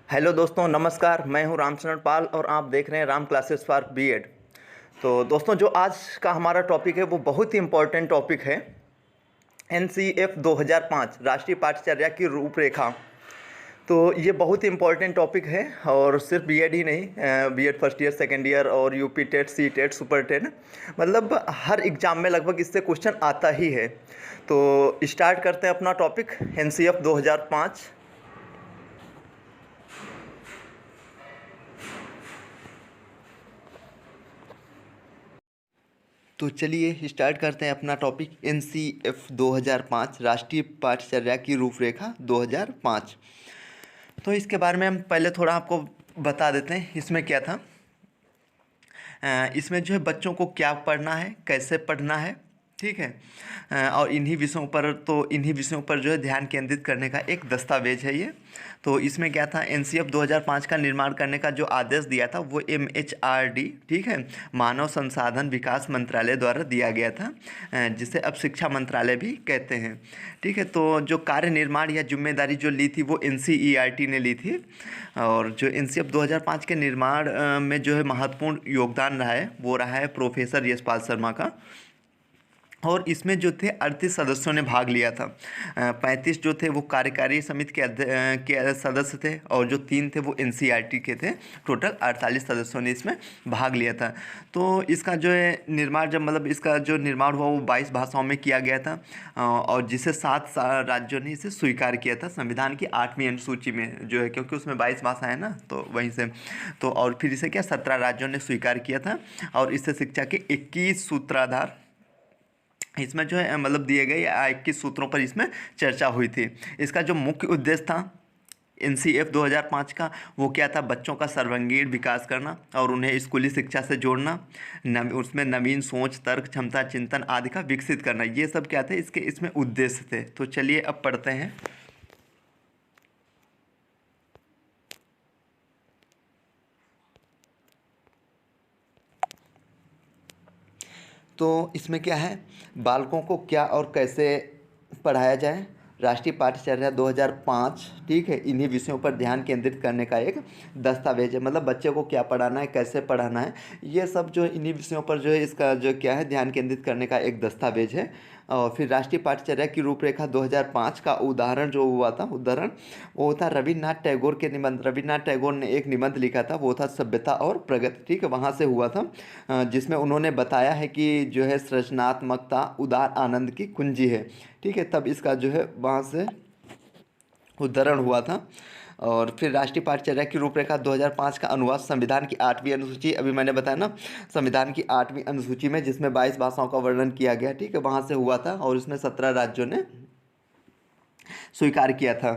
Hello दोस्तों, नमस्कार। मैं हूं रामचरण पाल और आप देख रहे हैं राम क्लासेस फॉर बीएड। तो दोस्तों, जो आज का हमारा टॉपिक है वो बहुत ही इम्पोर्टेंट टॉपिक है। एनसीएफ 2005 राष्ट्रीय पाठ्यचर्या की रूपरेखा। तो ये बहुत ही इम्पोर्टेंट टॉपिक है और सिर्फ बीएड ही नहीं, B Ed first year, second year और UP TET, C TET, super TET, मतलब हर एग्ज़ाम में लगभग इससे क्वेश्चन आता ही है। तो स्टार्ट करते हैं अपना टॉपिक, एनसीएफ 2005। तो चलिए स्टार्ट करते हैं अपना टॉपिक, एनसीएफ 2005 राष्ट्रीय पाठ्यचर्या की रूपरेखा 2005। तो इसके बारे में हम पहले थोड़ा आपको बता देते हैं इसमें क्या था। इसमें जो है बच्चों को क्या पढ़ना है, कैसे पढ़ना है, ठीक है। और इन्हीं विषयों पर जो है ध्यान केंद्रित करने का एक दस्तावेज है ये। तो इसमें क्या था, एनसीएफ 2005 का निर्माण करने का जो आदेश दिया था वो एमएचआरडी, ठीक है, मानव संसाधन विकास मंत्रालय द्वारा दिया गया था, जिसे अब शिक्षा मंत्रालय भी कहते हैं, ठीक है। तो जो कार्य निर्माण या जिम्मेदारी जो ली थी वो एनसीईआरटी ने ली थी। और जो एनसीएफ 2005 के निर्माण में जो है महत्वपूर्ण योगदान रहा है वो रहा है प्रोफेसर यशपाल शर्मा का। और इसमें जो थे 38 सदस्यों ने भाग लिया था। 35 जो थे वो कार्यकारी समिति के सदस्य थे और जो 3 थे वो एनसीईआरटी के थे। टोटल 48 सदस्यों ने इसमें भाग लिया था। तो इसका जो है निर्माण, जब मतलब इसका जो निर्माण हुआ वो 22 भाषाओं में किया गया था, और जिसे 7 राज्यों ने इसे स्वीकार किया था संविधान की 8वीं अनुसूची में जो है, क्योंकि उसमें 22 भाषा है ना, तो वहीं से। तो और फिर इसे क्या 17 राज्यों ने स्वीकार किया था। और इससे शिक्षा के 21 सूत्राधार इसमें जो है मतलब दिए गए 21 सूत्रों पर इसमें चर्चा हुई थी। इसका जो मुख्य उद्देश्य था एनसीएफ 2005 का वो क्या था, बच्चों का सर्वांगीण विकास करना और उन्हें स्कूली शिक्षा से जोड़ना, उसमें नवीन सोच, तर्क क्षमता, चिंतन आदि का विकसित करना, ये सब क्या थे इसमें उद्देश्य थे। तो चलिए अब पढ़ते हैं। तो इसमें क्या है, बालकों को क्या और कैसे पढ़ाया जाए, राष्ट्रीय पाठ्यचर्या 2005, ठीक है, इन्हीं विषयों पर ध्यान केंद्रित करने का एक दस्तावेज है। मतलब बच्चे को क्या पढ़ाना है, कैसे पढ़ाना है, ये सब जो इन्हीं विषयों पर जो है इसका जो क्या है ध्यान केंद्रित करने का एक दस्तावेज है। और फिर राष्ट्रीय पाठ्यचर्या की रूपरेखा 2005 का उदाहरण जो हुआ था, वो था रविन्द्रनाथ टैगोर के निबंध। रविन्द्रनाथ टैगोर ने एक निबंध लिखा था, वो था सभ्यता और प्रगति, ठीक है, वहाँ से हुआ था, जिसमें उन्होंने बताया है कि जो है सृजनात्मकता उदार आनंद की कुंजी है, ठीक है। तब इसका जो है वहाँ से उद्धरण हुआ था। और फिर राष्ट्रीय पाठ्यचर्या की रूपरेखा 2005 का अनुवाद संविधान की 8वीं अनुसूची, अभी मैंने बताया ना, संविधान की 8वीं अनुसूची में जिसमें 22 भाषाओं का वर्णन किया गया, ठीक है, वहाँ से हुआ था। और इसमें 17 राज्यों ने स्वीकार किया था।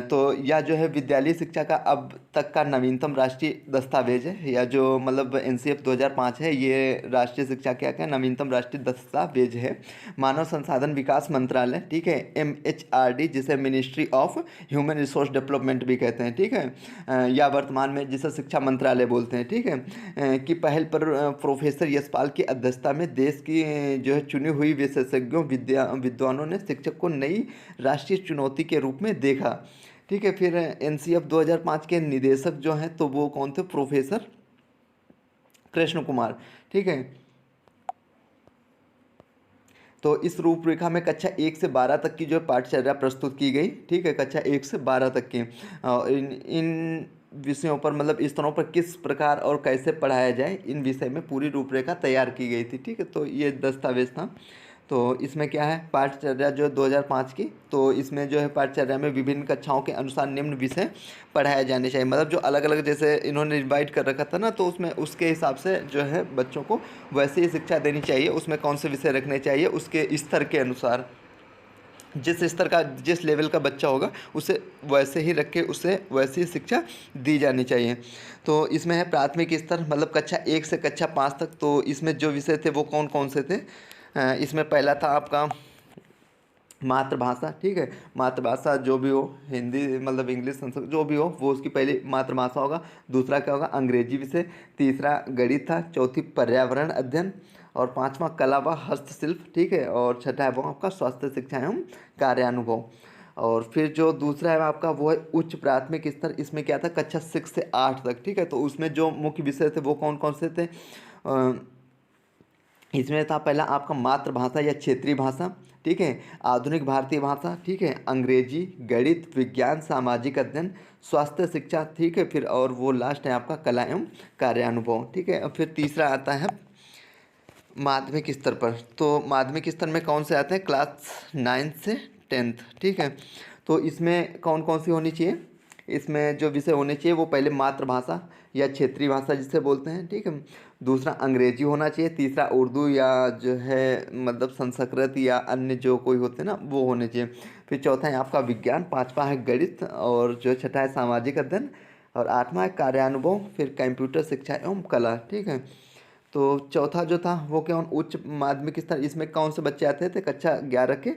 तो यह जो है विद्यालय शिक्षा का अब तक का नवीनतम राष्ट्रीय दस्तावेज है, या जो मतलब एनसीएफ 2005 है, ये राष्ट्रीय शिक्षा क्या नवीनतम राष्ट्रीय दस्तावेज है। मानव संसाधन विकास मंत्रालय, ठीक है, एमएचआरडी, जिसे ministry of human resource development भी कहते हैं, ठीक है, या वर्तमान में जिसे शिक्षा मंत्रालय बोलते हैं, ठीक है, की पहल पर प्रोफेसर यशपाल की अध्यक्षता में देश की जो है चुनी हुई विशेषज्ञों विद्वानों ने शिक्षक को नई राष्ट्रीय चुनौती के रूप में देखा, ठीक है। फिर एनसीएफ 2005 के निदेशक जो हैं तो वो कौन थे, प्रोफेसर कृष्ण कुमार, ठीक है। तो इस रूपरेखा में कक्षा 1 से 12 तक की जो पाठ्यचर्या प्रस्तुत की गई, ठीक है, कक्षा 1 से 12 तक की। इन विषयों पर मतलब स्तरों पर किस प्रकार और कैसे पढ़ाया जाए, इन विषय में पूरी रूपरेखा तैयार की गई थी, ठीक है। तो ये दस्तावेज था। तो इसमें क्या है, पाठ्यचर्या जो 2005 की, तो इसमें जो है पाठ्यचर्या में विभिन्न कक्षाओं के अनुसार निम्न विषय पढ़ाए जाने चाहिए। मतलब जो अलग अलग जैसे इन्होंने डिवाइड कर रखा था ना, तो उसमें उसके हिसाब से जो है बच्चों को वैसे ही शिक्षा देनी चाहिए। उसमें कौन से विषय रखने चाहिए उसके स्तर के अनुसार, जिस स्तर का जिस लेवल का बच्चा होगा उसे वैसे ही रख के उसे वैसी ही शिक्षा दी जानी चाहिए। तो इसमें है प्राथमिक स्तर, मतलब कक्षा 1 से कक्षा 5 तक। तो इसमें जो विषय थे वो कौन कौन से थे, इसमें पहला था आपका मातृभाषा, ठीक है, मातृभाषा जो भी हो, हिंदी मतलब इंग्लिश संस्कृत जो भी हो, वो उसकी पहली मातृभाषा होगा। दूसरा क्या होगा, अंग्रेजी विषय। तीसरा गणित था। चौथी पर्यावरण अध्ययन। और पांचवा कला व हस्तशिल्प, ठीक है। और छठा है वो आपका स्वास्थ्य शिक्षा एवं कार्यानुभव। और फिर जो दूसरा है आपका वो है उच्च प्राथमिक स्तर, इसमें क्या था कक्षा 6 से 8 तक, ठीक है। तो उसमें जो मुख्य विषय थे वो कौन कौन से थे, इसमें था पहला आपका मातृभाषा या क्षेत्रीय भाषा, ठीक है, आधुनिक भारतीय भाषा, ठीक है, अंग्रेजी, गणित, विज्ञान, सामाजिक अध्ययन, स्वास्थ्य शिक्षा, ठीक है, फिर और वो लास्ट है आपका कला एवं कार्यानुभव, ठीक है। और फिर तीसरा आता है माध्यमिक स्तर पर। तो माध्यमिक स्तर में कौन से आते हैं, क्लास 9 से 10th, ठीक है। तो इसमें कौन कौन सी होनी चाहिए, इसमें जो विषय होने चाहिए वो पहले मातृभाषा या क्षेत्रीय भाषा जिसे बोलते हैं, ठीक है। दूसरा अंग्रेजी होना चाहिए, तीसरा उर्दू या जो है मतलब संस्कृत या अन्य जो कोई होते हैं ना वो होने चाहिए। फिर चौथा है आपका विज्ञान, पांचवा है गणित, और जो छठा है सामाजिक अध्ययन, और आठवां है कार्यानुभव, फिर कंप्यूटर शिक्षा एवं कला, ठीक है। तो चौथा जो था वो क्या उच्च माध्यमिक स्तर, इसमें कौन से बच्चे आते थे, कक्षा 11 के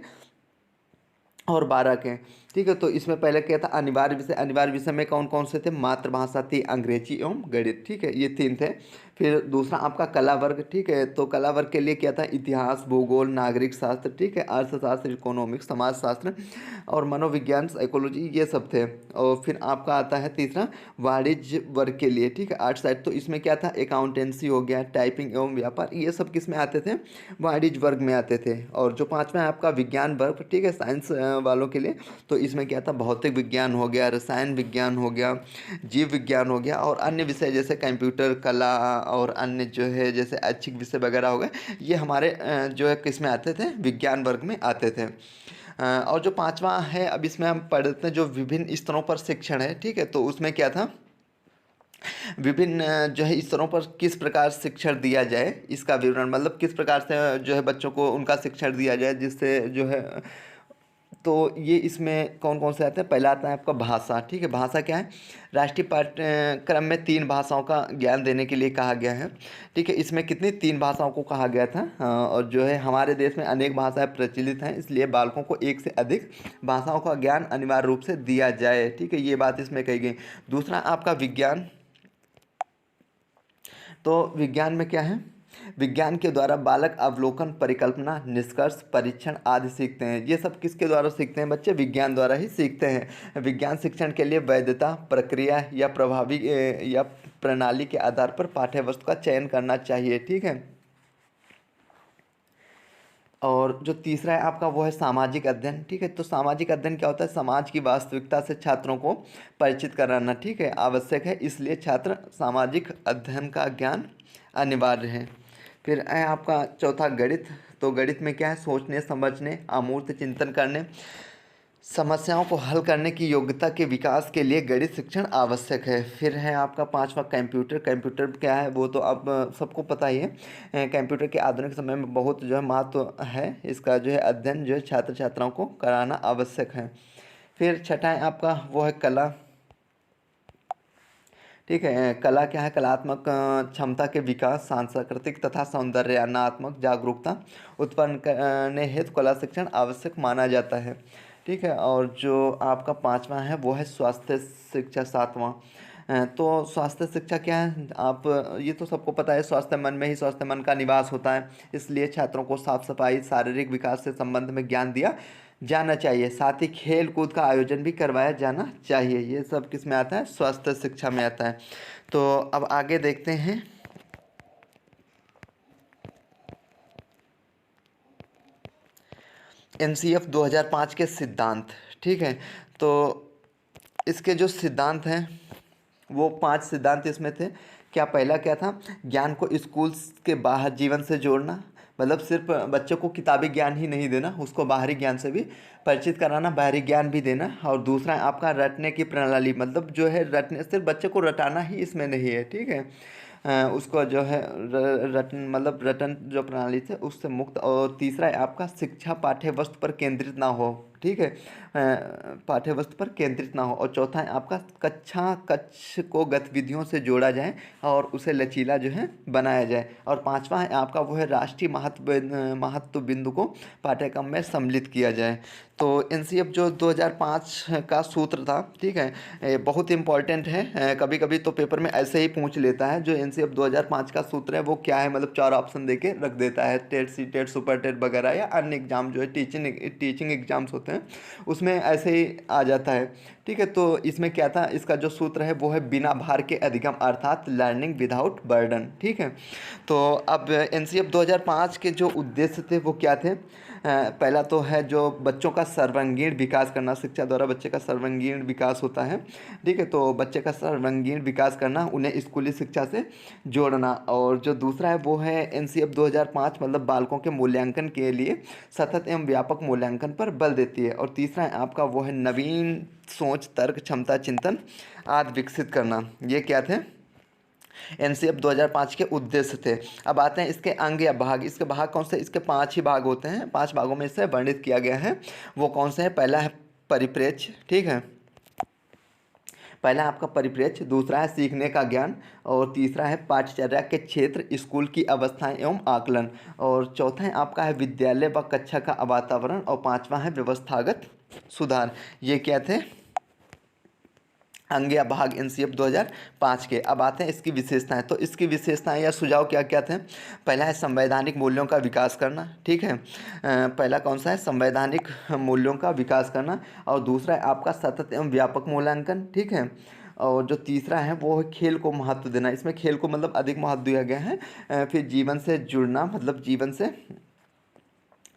और 12 के, ठीक है। तो इसमें पहले क्या था अनिवार्य विषय, अनिवार्य विषय में कौन कौन से थे, मातृभाषा थी, अंग्रेजी एवं गणित, ठीक है, ये 3 थे। फिर दूसरा आपका कला वर्ग, ठीक है। तो कला वर्ग के लिए क्या था, इतिहास, भूगोल, नागरिक शास्त्र, ठीक है, अर्थशास्त्र, इकोनॉमिक्स, समाजशास्त्र और मनोविज्ञान, साइकोलॉजी, ये सब थे। और फिर आपका आता है तीसरा वाणिज्य वर्ग के लिए, ठीक है, आर्ट साइड। तो इसमें क्या था अकाउंटेंसी हो गया, टाइपिंग एवं व्यापार, ये सब किस में आते थे, वाणिज्य वर्ग में आते थे। और जो पांचवा है आपका विज्ञान वर्ग, ठीक है, साइंस वालों के लिए, तो इसमें क्या था भौतिक विज्ञान हो गया, रसायन विज्ञान हो गया, जीव विज्ञान हो गया, और अन्य विषय जैसे कंप्यूटर, कला और अन्य जो है जैसे ऐच्छिक विषय वगैरह हो गए, ये हमारे जो है किस में आते थे, विज्ञान वर्ग में आते थे। और जो पांचवा है अब इसमें हम पढ़ते हैं जो विभिन्न स्तरों पर शिक्षण है, ठीक है। तो उसमें क्या था विभिन्न जो है स्तरों पर किस प्रकार शिक्षण दिया जाए, इसका विवरण, मतलब किस प्रकार से जो है बच्चों को उनका शिक्षण दिया जाए जिससे जो है, तो ये इसमें कौन कौन से आते हैं, पहला आता है आपका भाषा, ठीक है। भाषा क्या है, राष्ट्रीय पाठ्यक्रम में 3 भाषाओं का ज्ञान देने के लिए कहा गया है, ठीक है। इसमें कितनी 3 भाषाओं को कहा गया था, और जो है हमारे देश में अनेक भाषाएं प्रचलित हैं, इसलिए बालकों को एक से अधिक भाषाओं का ज्ञान अनिवार्य रूप से दिया जाए, ठीक है, ये बात इसमें कही गई। दूसरा आपका विज्ञान, तो विज्ञान में क्या है, विज्ञान के द्वारा बालक अवलोकन, परिकल्पना, निष्कर्ष, परीक्षण आदि सीखते हैं। ये सब किसके द्वारा सीखते हैं बच्चे, विज्ञान द्वारा ही सीखते हैं। विज्ञान शिक्षण के लिए वैधता, प्रक्रिया या प्रभावी या प्रणाली के आधार पर पाठ्य वस्तु का चयन करना चाहिए, ठीक है। और जो तीसरा है आपका वो है सामाजिक अध्ययन, ठीक है। तो सामाजिक अध्ययन क्या होता है, समाज की वास्तविकता से छात्रों को परिचित कराना, ठीक है, आवश्यक है, इसलिए छात्र सामाजिक अध्ययन का ज्ञान अनिवार्य है। फिर है आपका चौथा गणित। तो गणित में क्या है, सोचने, समझने, अमूर्त चिंतन करने, समस्याओं को हल करने की योग्यता के विकास के लिए गणित शिक्षण आवश्यक है। फिर है आपका पांचवा कंप्यूटर। कंप्यूटर क्या है वो तो अब सबको पता ही है। कंप्यूटर के आधुनिक समय में बहुत जो है महत्व है, इसका जो है अध्ययन जो है छात्र छात्राओं को कराना आवश्यक है। फिर छठा है आपका वो है कला, ठीक है। कला क्या है, कलात्मक क्षमता के विकास, सांस्कृतिक तथा सौंदर्यनात्मक जागरूकता उत्पन्न करने हेतु कला शिक्षण आवश्यक माना जाता है, ठीक है। और जो आपका पांचवा है वो है स्वास्थ्य शिक्षा, सातवां। तो स्वास्थ्य शिक्षा क्या है, आप ये तो सबको पता है, स्वास्थ्य मन में ही स्वास्थ्य मन का निवास होता है, इसलिए छात्रों को साफ सफाई, शारीरिक विकास से संबंध में ज्ञान दिया जाना चाहिए, साथ ही खेल कूद का आयोजन भी करवाया जाना चाहिए। ये सब किस में आता है, स्वास्थ्य शिक्षा में आता है। तो अब आगे देखते हैं एनसीएफ 2005 के सिद्धांत, ठीक है। तो इसके जो सिद्धांत हैं वो 5 सिद्धांत इसमें थे। क्या पहला क्या था, ज्ञान को स्कूल के बाहर जीवन से जोड़ना, मतलब सिर्फ बच्चों को किताबी ज्ञान ही नहीं देना, उसको बाहरी ज्ञान से भी परिचित कराना, बाहरी ज्ञान भी देना। और दूसरा है आपका रटने की प्रणाली, मतलब जो है रटने, सिर्फ बच्चे को रटाना ही इसमें नहीं है, ठीक है। उसको जो है रटन मतलब रटन जो प्रणाली से उससे मुक्त। और तीसरा है आपका शिक्षा पाठ्य वस्तु पर केंद्रित ना हो, ठीक है, पाठ्य वस्तु पर केंद्रित ना हो। और चौथा है आपका कक्ष को गतिविधियों से जोड़ा जाए और उसे लचीला जो है बनाया जाए। और पांचवा है आपका वो है राष्ट्रीय महत्व बिंदु को पाठ्यक्रम में सम्मिलित किया जाए। तो एनसीएफ जो 2005 का सूत्र था, ठीक है, ये बहुत इंपॉर्टेंट है। कभी कभी तो पेपर में ऐसे ही पूछ लेता है, जो एनसीएफ 2005 का सूत्र है वो क्या है, मतलब 4 ऑप्शन देके रख देता है, TET, C TET, super TET वगैरह या अन्य एग्जाम जो है टीचिंग एग्जाम्स होते हैं होते हैं उसमें ऐसे ही आ जाता है। ठीक है, तो इसमें क्या था, इसका जो सूत्र है वो है बिना भार के अधिगम अर्थात लर्निंग विदाउट बर्डन। ठीक है, तो अब एनसीएफ 2005 के जो उद्देश्य थे वो क्या थे? पहला तो है जो बच्चों का सर्वांगीण विकास करना, शिक्षा द्वारा बच्चे का सर्वांगीण विकास होता है। ठीक है, तो बच्चे का सर्वांगीण विकास करना, उन्हें स्कूली शिक्षा से जोड़ना। और जो दूसरा है वो है एनसीएफ 2005 मतलब बालकों के मूल्यांकन के लिए सतत एवं व्यापक मूल्यांकन पर बल देती है। और तीसरा है आपका वो है नवीन सोच, तर्क क्षमता, चिंतन आदि विकसित करना। ये क्या थे? एनसीएफ 2005 के उद्देश्य थे। अब आते हैं इसके अंग या भाग। इसके भाग कौन से? इसके 5 ही भाग होते हैं, 5 भागों में इसे वर्णित किया गया है। वो कौन से हैं? पहला है परिप्रेक्ष्य। ठीक है, पहला आपका परिप्रेक्ष्य, दूसरा है सीखने का ज्ञान, और तीसरा है पाठ्यचर्या के क्षेत्र, स्कूल की अवस्थाएं एवं आकलन, और चौथा है आपका है विद्यालय व कक्षा का वातावरण, और पांचवा है व्यवस्थागत सुधार। ये क्या थे? अंग या भाग एनसीएफ 2005 के। अब आते हैं इसकी विशेषताएं। तो इसकी विशेषताएं या सुझाव क्या क्या थे? पहला है संवैधानिक मूल्यों का विकास करना। ठीक है, पहला कौन सा है? संवैधानिक मूल्यों का विकास करना। और दूसरा है आपका सतत एवं व्यापक मूल्यांकन। ठीक है, और जो तीसरा है वो है खेल को महत्व देना। इसमें खेल को मतलब अधिक महत्व दिया गया है। फिर जीवन से जुड़ना, मतलब जीवन से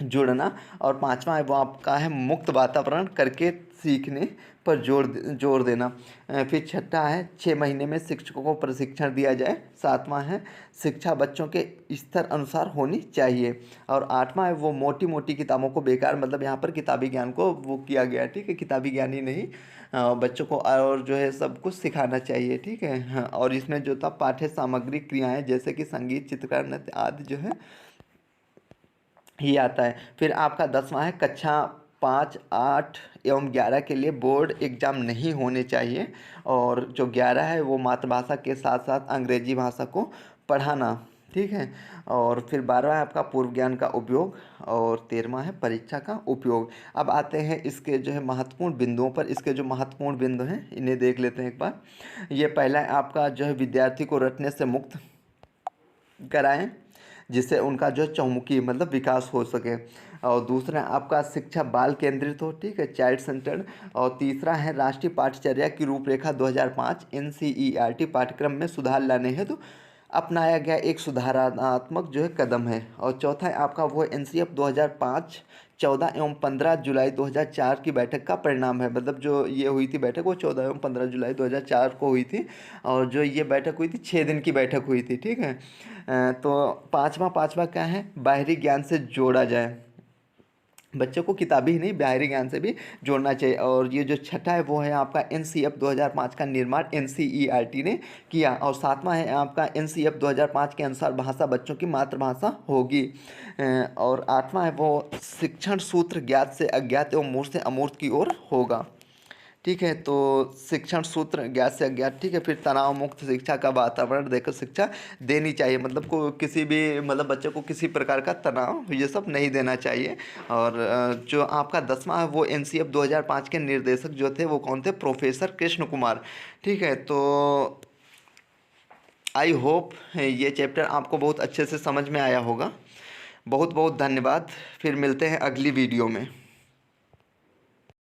जुड़ना। और पांचवा है वो आपका है मुक्त वातावरण करके सीखने पर जोर देना। फिर छठा है 6 महीने में शिक्षकों को प्रशिक्षण दिया जाए। सातवां है शिक्षा बच्चों के स्तर अनुसार होनी चाहिए। और आठवां है वो मोटी मोटी किताबों को बेकार, मतलब यहाँ पर किताबी ज्ञान को वो किया गया। ठीक है, किताबी ज्ञान ही नहीं, बच्चों को और जो है सब कुछ सिखाना चाहिए। ठीक है, हाँ, और इसमें जो था पाठ्य सामग्री क्रियाएँ जैसे कि संगीत, चित्रकार, नृत्य आदि जो है ही आता है। फिर आपका 10वां है कक्षा 5, 8 एवं 11 के लिए बोर्ड एग्ज़ाम नहीं होने चाहिए। और जो 11 है वो मातृभाषा के साथ साथ अंग्रेजी भाषा को पढ़ाना। ठीक है, और फिर 12वां है आपका पूर्व ज्ञान का उपयोग, और 13वां है परीक्षा का उपयोग। अब आते हैं इसके जो है महत्वपूर्ण बिंदुओं पर। इसके जो महत्वपूर्ण बिंदु हैं इन्हें देख लेते हैं एक बार। ये पहला है आपका जो है विद्यार्थी को रटने से मुक्त कराएं, जिससे उनका जो चहुमुखी मतलब विकास हो सके। और दूसरा आपका शिक्षा बाल केंद्रित हो। ठीक है, चाइल्ड सेंटर्ड। और तीसरा है राष्ट्रीय पाठ्यचर्या की रूपरेखा 2005 एनसीईआरटी पाठ्यक्रम में सुधार लाने हेतु अपनाया गया एक सुधारात्मक जो है कदम है। और चौथा है आपका वो एनसीएफ 2005 14 एवं 15 जुलाई 2004 की बैठक का परिणाम है। मतलब जो ये हुई थी बैठक वो 14 एवं 15 जुलाई 2004 को हुई थी। और जो ये बैठक हुई थी 6 दिन की बैठक हुई थी। ठीक है, तो पाँचवा क्या है? बाहरी ज्ञान से जोड़ा जाए। बच्चों को किताबी ही नहीं बाहरी ज्ञान से भी जोड़ना चाहिए। और ये जो छठा है वो है आपका एनसीएफ 2005 का निर्माण एनसीईआरटी ने किया। और सातवां है आपका एनसीएफ 2005 के अनुसार भाषा बच्चों की मातृभाषा होगी। और आठवां है वो शिक्षण सूत्र ज्ञात से अज्ञात एवं मूर्त से अमूर्त की ओर होगा। ठीक है, तो शिक्षण सूत्र ज्ञात से अज्ञात। ठीक है, फिर तनाव मुक्त शिक्षा का वातावरण देकर शिक्षा देनी चाहिए। मतलब को किसी भी मतलब बच्चे को किसी प्रकार का तनाव ये सब नहीं देना चाहिए। और जो आपका 10वां है वो एनसीएफ 2005 के निर्देशक जो थे वो कौन थे? प्रोफेसर कृष्ण कुमार। ठीक है, तो आई होप ये चैप्टर आपको बहुत अच्छे से समझ में आया होगा। बहुत बहुत धन्यवाद। फिर मिलते हैं अगली वीडियो में।